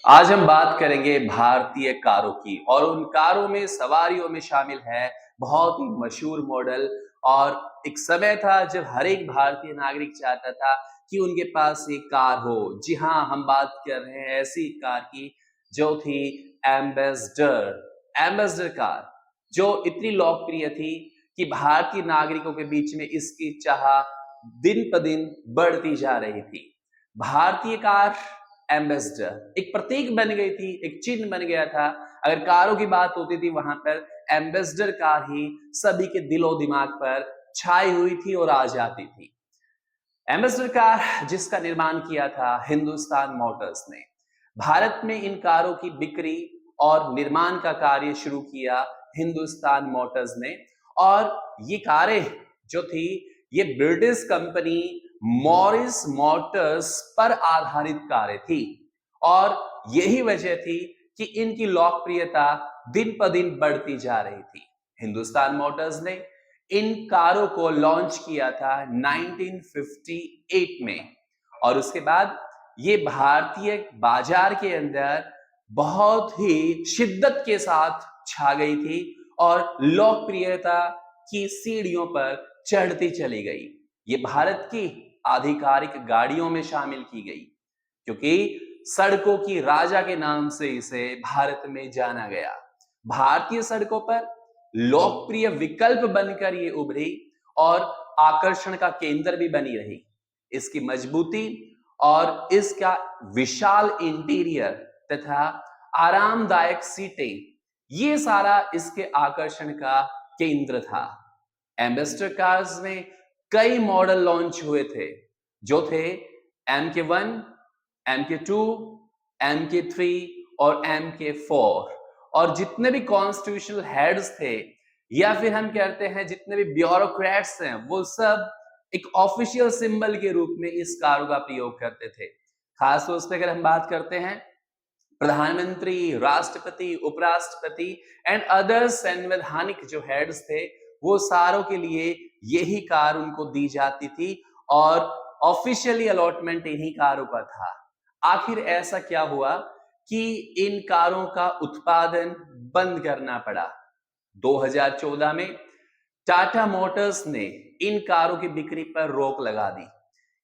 आज हम बात करेंगे भारतीय कारों की और उन कारों में सवारियों में शामिल है बहुत ही मशहूर मॉडल। और एक समय था जब हर एक भारतीय नागरिक चाहता था कि उनके पास एक कार हो। जी हाँ, हम बात कर रहे हैं ऐसी कार की जो थी एम्बेसडर। एम्बेसडर कार जो इतनी लोकप्रिय थी कि भारतीय नागरिकों के बीच में इसकी चाह दिन ब दिन बढ़ती जा रही थी। भारतीय कार एम्बेसडर एक प्रतीक बन गई थी, एक चिन्ह बन गया था। अगर कारों की बात होती थी वहां पर एम्बेसडर कार ही सभी के दिलो दिमाग पर छाई हुई थी और आ जाती थी। एम्बेसडर कार जिसका निर्माण किया था हिंदुस्तान मोटर्स ने, भारत में इन कारों की बिक्री और निर्माण का कार्य शुरू किया हिंदुस्तान मोटर्स ने। और ये कारें जो थी ये ब्रिटिश कंपनी मॉरिस मोटर्स पर आधारित कारें थी। और यही वजह थी कि इनकी लोकप्रियता दिन ब दिन बढ़ती जा रही थी। हिंदुस्तान मोटर्स ने इन कारों को लॉन्च किया था 1958 में और उसके बाद ये भारतीय बाजार के अंदर बहुत ही शिद्दत के साथ छा गई थी और लोकप्रियता की सीढ़ियों पर चढ़ती चली गई। ये भारत की आधिकारिक गाड़ियों में शामिल की गई क्योंकि सड़कों की राजा के नाम से इसे भारत में जाना गया। भारतीय सड़कों पर लोकप्रिय विकल्प बनकर ये उभरी और आकर्षण का केंद्र भी बनी रही। इसकी मजबूती और इसका विशाल इंटीरियर तथा आरामदायक सीटें, ये सारा इसके आकर्षण का केंद्र था। एम्बेसडर कार्स में कई मॉडल लॉन्च हुए थे जो थे MK1, MK2, MK3 और MK4। और जितने भी कॉन्स्टिट्यूशनल हेड्स थे या फिर हम कहते हैं जितने भी ब्यूरोक्रेट्स हैं, वो सब एक ऑफिशियल सिंबल के रूप में इस कारों का प्रयोग करते थे। खास तौर पे अगर हम बात करते हैं प्रधानमंत्री, राष्ट्रपति, उपराष्ट्रपति एंड अदर संवैधानिक जो हेड्स थे, वो सारों के लिए यही कार उनको दी जाती थी और ऑफिशियली अलॉटमेंट इन्हीं कारों का था। आखिर ऐसा क्या हुआ कि इन कारों का उत्पादन बंद करना पड़ा? 2014 में टाटा मोटर्स ने इन कारों की बिक्री पर रोक लगा दी।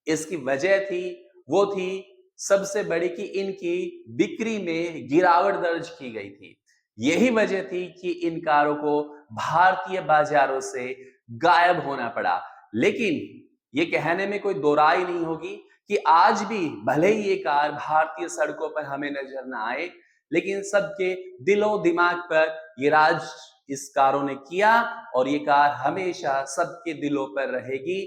इसकी वजह थी, वो थी सबसे बड़ी कि इनकी बिक्री में गिरावट दर्ज की गई थी। यही वजह थी कि इन कारों को भारतीय बाजारों से गायब होना पड़ा। लेकिन ये कहने में कोई दो राय नहीं होगी कि आज भी भले ही ये कार भारतीय सड़कों पर हमें नजर ना आए, लेकिन सबके दिलो दिमाग पर ये राज इस कारों ने किया और ये कार हमेशा सबके दिलों पर रहेगी।